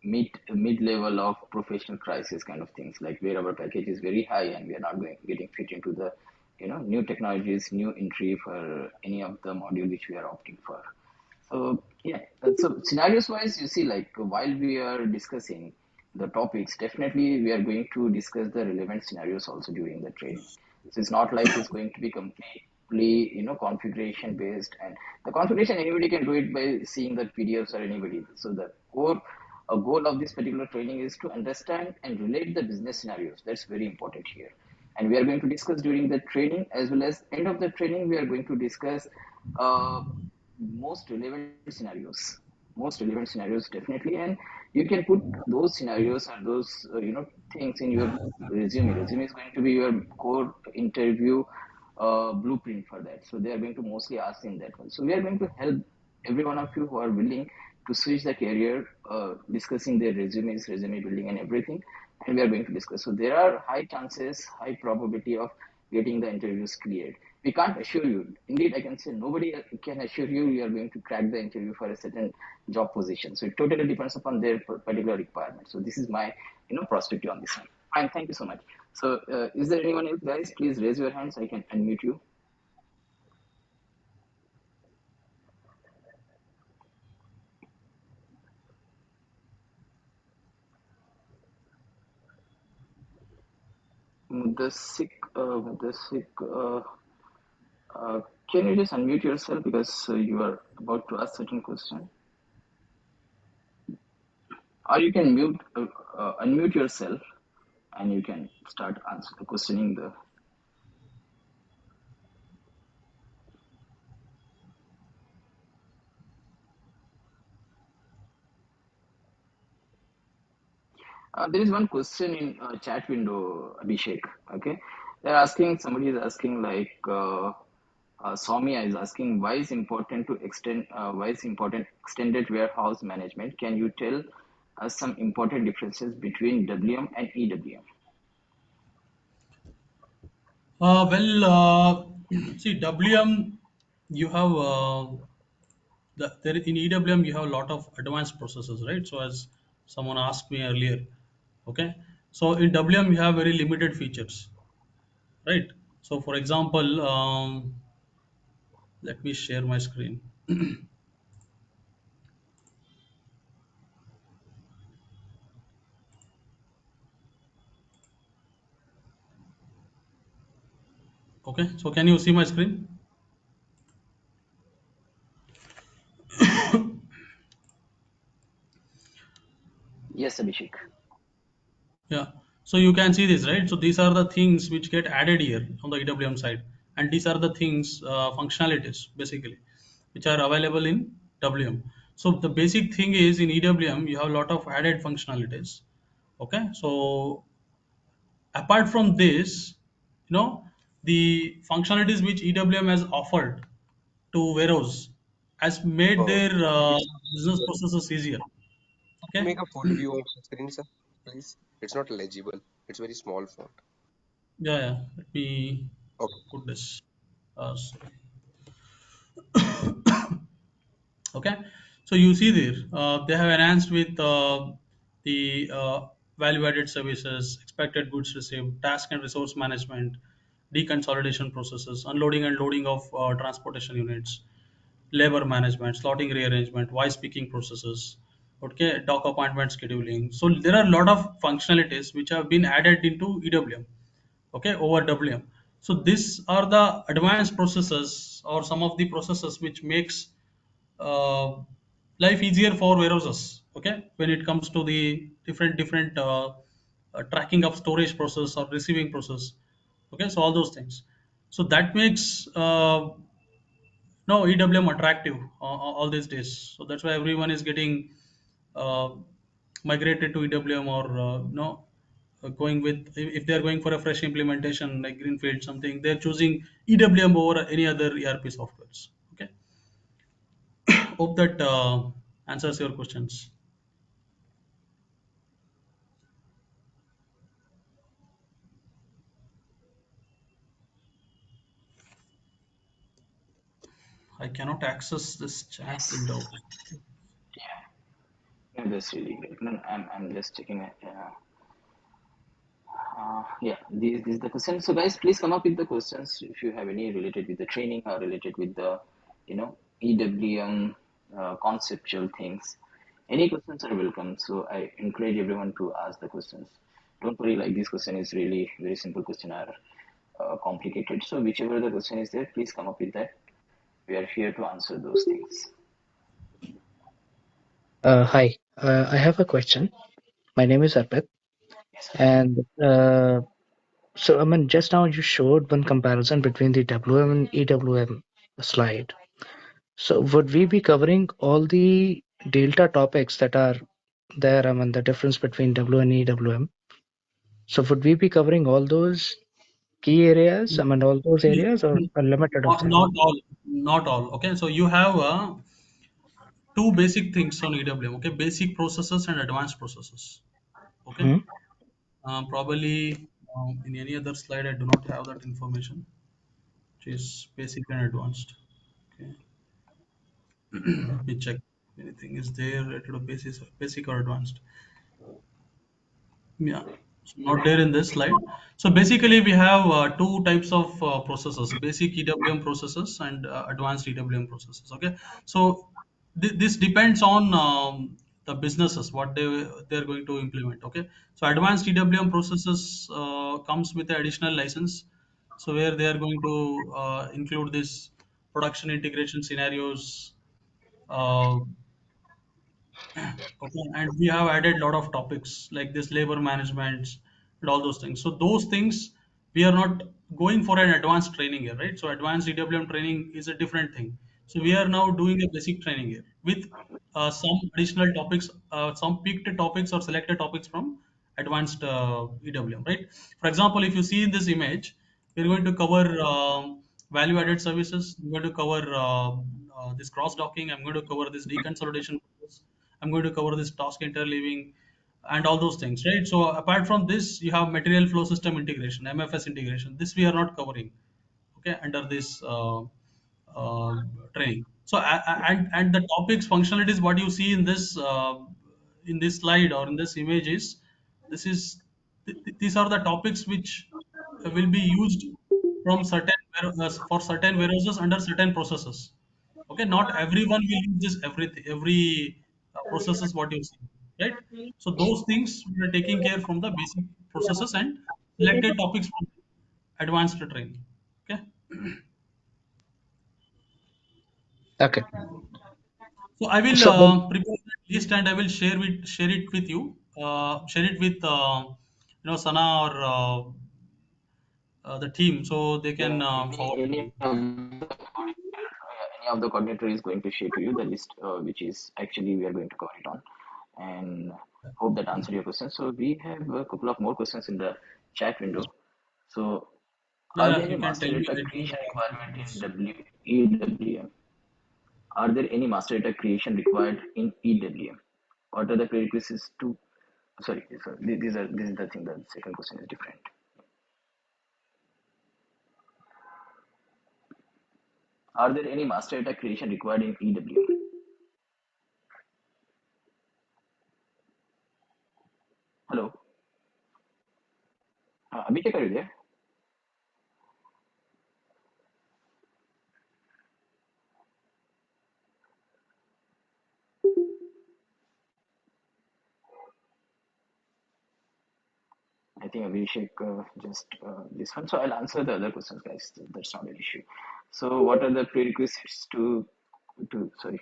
mid level of professional crisis kind of things, like where our package is very high and we are not getting fit into the, new technologies, new entry for any of the module which we are opting for. So yeah, so scenarios wise, you see, like while we are discussing the topics, definitely we are going to discuss the relevant scenarios also during the training. So it's not like it's going to be completely, configuration based, and the configuration anybody can do it by seeing the PDFs or anybody. So the core a goal of this particular training is to understand and relate the business scenarios. That's very important here. And we are going to discuss during the training as well as end of the training, we are going to discuss uh, most relevant scenarios definitely, and you can put those scenarios or those things in your resume is going to be your core interview blueprint for that, so they are going to mostly ask in that one. So we are going to help every one of you who are willing to switch the career, discussing their resume building and everything, and we are going to discuss. So there are high chances, high probability of getting the interviews cleared. We can't assure you. Indeed, I can say nobody can assure you you are going to crack the interview for a certain job position. So it totally depends upon their particular requirement. So this is my, perspective on this one. Fine, thank you so much. So is there anyone else, guys? Please raise your hands. I can unmute you. Mudassik, Mudassik, uh, can you just unmute yourself because you are about to ask certain question, or you can unmute yourself and you can start questioning the. There is one question in chat window, Abhishek. Okay, they're asking. Somebody is asking like. Soumya is asking why is important to extend why is important extended warehouse management. Can you tell us some important differences between WM and EWM? See, WM, you have there in EWM you have a lot of advanced processes, right? So as someone asked me earlier, okay. So in WM you have very limited features, right? So for example, let me share my screen. Okay, so can you see my screen? Yes, Abhishek. Yeah. So you can see this, right? So these are the things which get added here on the EWM side, and these are the things, functionalities basically, which are available in WM. So the basic thing is in EWM you have a lot of added functionalities. Okay. So apart from this, you know, the functionalities which EWM has offered to warehouse has made Uh, their it's, business processes easier. can you Okay. make a full view of the screen, sir, please? It's not legible. It's very small font. Yeah, yeah. Let me Okay. put this. Sorry. Okay, so you see there they have enhanced with the value-added services, expected goods received, task and resource management, deconsolidation processes, unloading and loading of transportation units, labor management, slotting rearrangement, voice speaking processes, okay, dock appointment scheduling. So there are a lot of functionalities which have been added into EWM, okay, over WM. So these are the advanced processes or some of the processes which makes uh, life easier for warehouses, okay, when it comes to the different tracking of storage process or receiving process, okay, so all those things. So that makes no EWM attractive all these days. So that's why everyone is getting uh, migrated to EWM or no going with, if they are going for a fresh implementation like greenfield something, they're choosing EWM over any other ERP softwares. Okay, hope that answers your questions. I cannot access this chat Yes. window. Yeah, that's really great. No, I'm just checking it. Yeah, these the questions. So guys, please come up with the questions if you have any related with the training or related with the, EWM conceptual things. Any questions are welcome. So I encourage everyone to ask the questions. Don't worry, like this question is really very simple question are complicated. So whichever the question is there, please come up with that. We are here to answer those things. Hi, I have a question. My name is Arpit, Yes, sir. and so I mean, just now you showed one comparison between the WM and EWM slide. So would we be covering all the delta topics that are there? I mean, the difference between W and EWM. So would we be covering all those key areas? I mean, all those areas, or a limited of them? Not all, not all. Okay, so you have two basic things on EWM. Okay, basic processes and advanced processes. Okay, Hmm? probably in any other slide I do not have that information, which is basic and advanced. Okay, let me check if anything is there related to basic or advanced. Yeah, so not there in this slide. So basically, we have two types of processes: basic EWM processes and advanced EWM processes. Okay, so this depends on the businesses what they're going to implement. Okay, so advanced EWM processes comes with an additional license, so where they are going to include this production integration scenarios. Uh, Okay, and we have added a lot of topics like this labor management and all those things. So those things we are not going for an advanced training here, right? So advanced EWM training is a different thing. So we are now doing a basic training here with some additional topics, some picked topics or selected topics from advanced EWM, right? For example, if you see in this image, we're going to cover value-added services. We're going to cover this cross-docking. I'm going to cover this deconsolidation process. I'm going to cover this task interleaving and all those things, right? So apart from this, you have material flow system integration, MFS integration. This we are not covering, okay, under this uh, training. So and the topics functionalities what you see in this slide or in this image is this is these are the topics which will be used from for certain warehouses under certain processes. Okay, not everyone will use this every processes what you see, right? So those things we are taking care from the basic processes and selected topics from advanced training. Okay. Okay. So I will So then, prepare that list and I will share it with you. Share it with Sana or the team so they Yeah, can forward it to you. any of the coordinator is going to share to you the list, which is actually we are going to cover it on, and hope that answered your question. So we have a couple of more questions in the chat window. So, Yeah, are there yeah, any you can master tell me. data I do not creation have access requirement to in this. EWM? Are there any master data creation required in EWM? What are the prerequisites to? Sorry. This is the thing. The second question is different. Are there any master data creation required in EWM? Hello, Abhishek, are you there? I think Abhishek just this one. So I'll answer the other questions, guys. That's not an issue. So what are the prerequisites to sorry?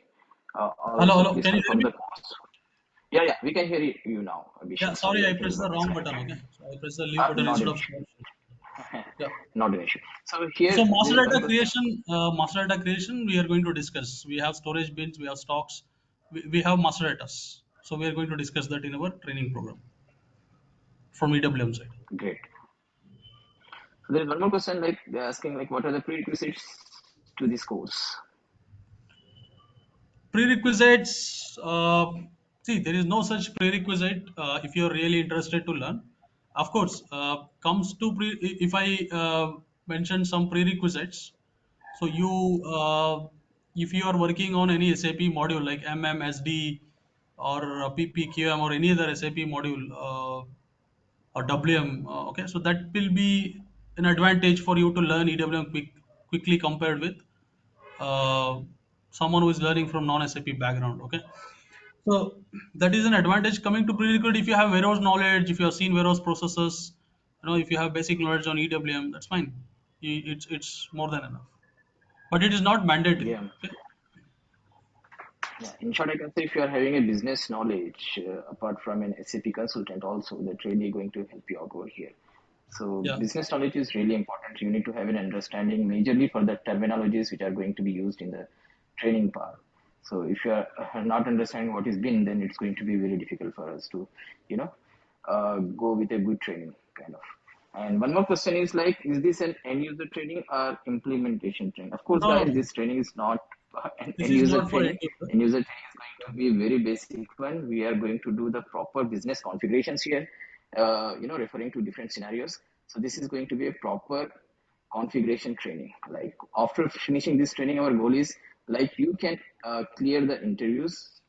Hello, Also, hello. please Can you hear confirm me? the course. Yeah, we can hear you now, Yeah, Abhishek. sorry, Sorry, I I think pressed the the wrong button. Okay, disconnect. so I pressed the leave button Not instead an of issue. stop share. Yeah. Not an issue. So here So there is one question. master data creation, we are going to discuss. We have storage bins, we have stocks, we have master data. So we are going to discuss that in our training program. from EWM side. Great. So there is one more question, like they're asking, like, what are the prerequisites to this course? Prerequisites, see, there is no such prerequisite if you're really interested to learn. Of course, comes to if I mention some prerequisites, so if you are working on any SAP module like MMSD or PPQM or any other SAP module or WM, okay, so that will be an advantage for you to learn EWM quickly compared with uh, someone who is learning from non-SAP background. Okay, so that is an advantage coming to prerequisite. If you have warehouse knowledge, if you have seen warehouse processes, if you have basic knowledge on EWM, that's fine. It's more than enough. But it is not mandatory. Yeah. Okay? Yeah, in short, I can say if you are having a business knowledge apart from an SAP consultant, also that really going to help you out over here. So Yeah. business knowledge is really important. You need to have an understanding, majorly for the terminologies which are going to be used in the training part. So if you are not understanding what is been, then it's going to be very difficult for us to, you know, go with a good training kind of. And one more question is like, is this an end user training or implementation training? Of course, No, no, guys, no. this training is not an This end is user not for training. end user. End user training is going to be very basic one. We are going to do the proper business configurations here, referring to different scenarios. So this is going to be a proper configuration training. Like after finishing this training, our goal is like you can clear the interviews.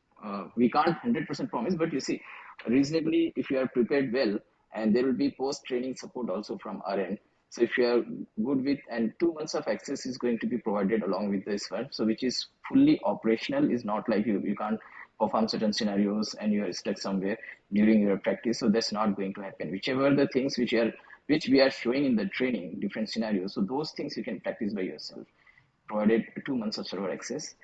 We can't 100% promise, but you see, reasonably, if you are prepared well, and there will be post training support also from our end. So if you are good with, and 2 months of access is going to be provided along with this one, so which is fully operational, is not like you can't perform certain scenarios and you are stuck somewhere during your practice. So that's not going to happen. Whichever the things which we are showing in the training, different scenarios, so those things you can practice by yourself, provided 2 months of server access.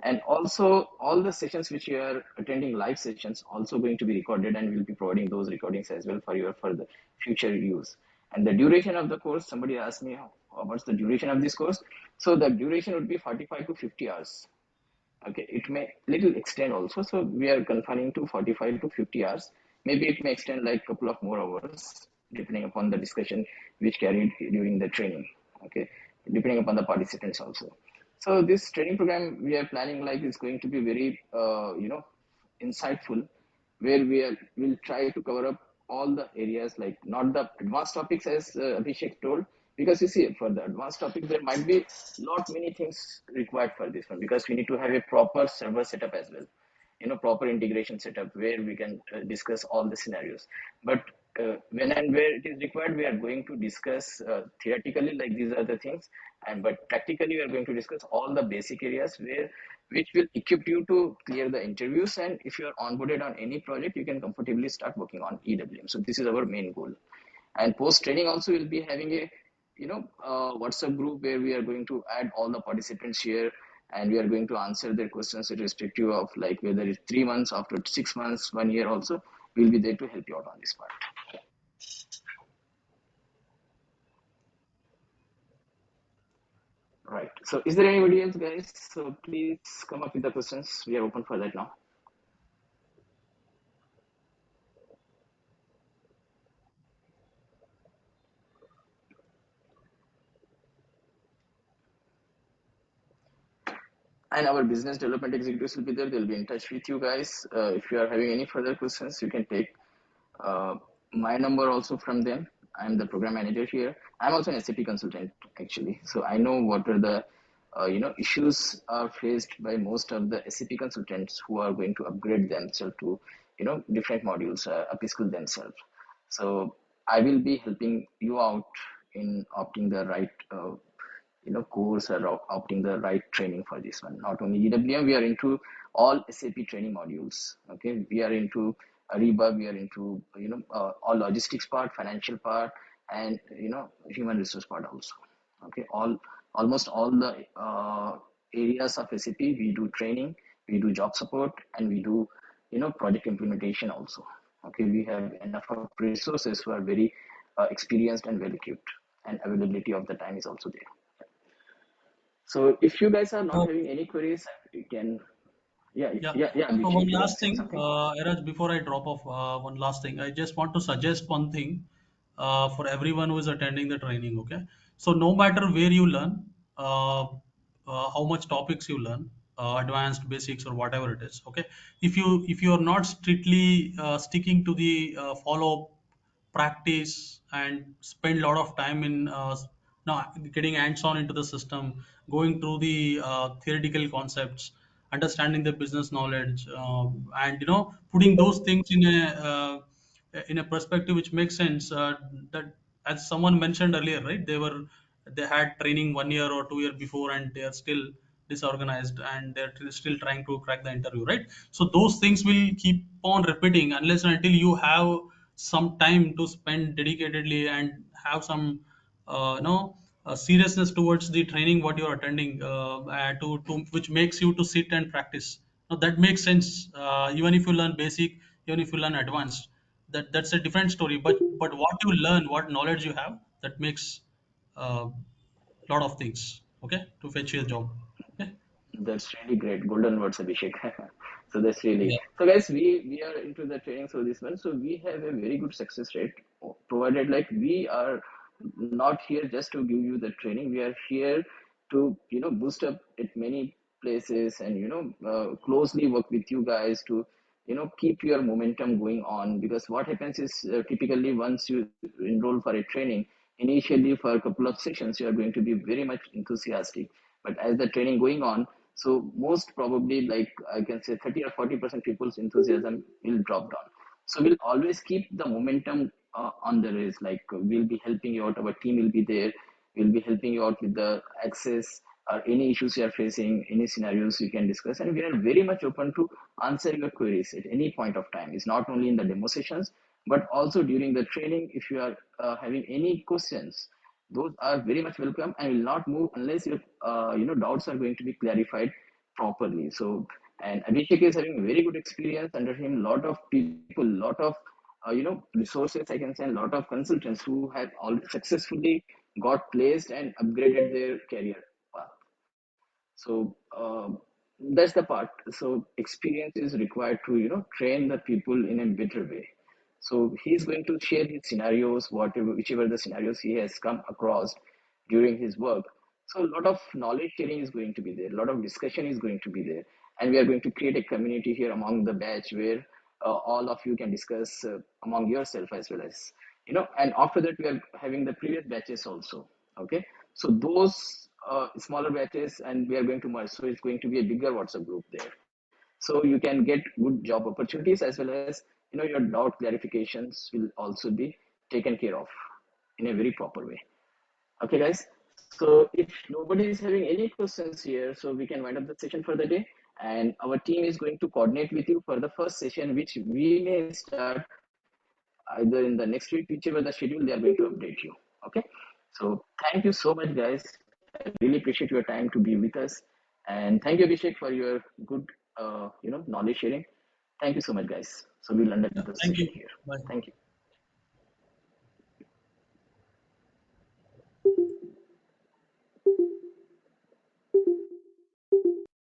And also all the sessions which you are attending, live sessions, also going to be recorded, and we'll be providing those recordings as well for your further future use. And the duration of the course, somebody asked me what's the duration of this course. So the duration would be 45 to 50 hours. Okay, it may little extend also, so we are confining to 45 to 50 hours. Maybe it may extend like couple of more hours depending upon the discussion which carried during the training. Okay, depending upon the participants also. So this training program we are planning like is going to be very insightful, where will try to cover up all the areas, like not the advanced topics as Abhishek told, because you see for the advanced topic there might be lot many things required for this one, because we need to have a proper server setup as well, proper integration setup where we can discuss all the scenarios. But when and where it is required, we are going to discuss theoretically like these are the things, and but practically we are going to discuss all the basic areas where which will equip you to clear the interviews. And if you are onboarded on any project, you can comfortably start working on EWM. So this is our main goal. And post training also will be having a WhatsApp group where we are going to add all the participants here, and we are going to answer their questions irrespective of like whether it's 3 months, after 6 months, 1 year also, we'll be there to help you out on this part. Right. So is there anybody else, guys? So please come up with the questions. We are open for that now. And our business development executives will be there. They'll be in touch with you guys. If you are having any further questions, you can take uh, my number also from them. I'm the program manager here. I'm also an SAP consultant actually, so I know what are the issues are faced by most of the SAP consultants who are going to upgrade themselves to different modules, upskill themselves. So I will be helping you out in opting the right course, or opting the right training for this one. Not only EWM, we are into all SAP training modules. Okay, we are into Ariba, we are into all logistics part, financial part, and human resource part also. Okay, almost all the areas of SAP we do training, we do job support, and we do project implementation also. Okay, we have enough of resources who are very experienced and well equipped, and availability of the time is also there. So if you guys are not Uh, having any queries, you can, Yeah. So Abhishek, one you were last saying thing, something. Eraj, before I drop off, one last thing. I just want to suggest one thing for everyone who is attending the training. Okay. So no matter where you learn, how much topics you learn, advanced, basics, or whatever it is. Okay. If you are not strictly sticking to the follow practice and spend a lot of time in now getting hands-on into the system, going through the theoretical concepts, understanding the business knowledge, and putting those things in a perspective which makes sense. That, as someone mentioned earlier, right? They had training 1 year or 2 year before, and they are still disorganized, and they're still trying to crack the interview, right? So those things will keep on repeating unless and until you have some time to spend dedicatedly and have some seriousness towards the training what you're attending, to which makes you to sit and practice. Now that makes sense. Even if you learn basic, even if you learn advanced, that's a different story. But what you learn, what knowledge you have, that makes a lot of things. Okay, to fetch your job. Okay. That's really great. Golden words, Abhishek. So that's really Yeah. so, guys. We are into the training. So this one. So we have a very good success rate, provided like we are not here just to give you the training. We are here to boost up at many places and closely work with you guys to keep your momentum going on. Because what happens is, typically once you enroll for a training, initially for a couple of sessions you are going to be very much enthusiastic, but as the training going on, so most probably, like I can say, 30 or 40% people's enthusiasm will drop down. So we'll always keep the momentum on the race. Like, we'll be helping you out, our team will be there, we'll be helping you out with the access or any issues you are facing, any scenarios you can discuss, and we are very much open to answer your queries at any point of time. It's not only in the demo sessions, but also during the training. If you are having any questions, those are very much welcome and will not move unless your doubts are going to be clarified properly. So, and Abhishek is having very good experience under him. Lot of people, lot of resources, I can say, and lot of consultants who have already successfully got placed and upgraded their career path. So that's the part. So experience is required to train the people in a better way. So he's going to share his scenarios, whatever, whichever the scenarios he has come across during his work. So a lot of knowledge sharing is going to be there, a lot of discussion is going to be there, and we are going to create a community here among the batch where all of you can discuss among yourself, as well as and after that we are having the previous batches also. Okay, so those smaller batches, and we are going to merge, so it's going to be a bigger WhatsApp group there, so you can get good job opportunities, as well as your doubt clarifications will also be taken care of in a very proper way. Okay, guys. So if nobody is having any questions here, so we can wind up the session for the day. And our team is going to coordinate with you for the first session, which we may start either in the next week, whichever the schedule they are going to update you. Okay. So thank you so much, guys. I really appreciate your time to be with us. And thank you, Abhishek, for your good, knowledge sharing. Thank you so much, guys. So we'll end up Yeah. the Thank session you. here. Bye. Thank you.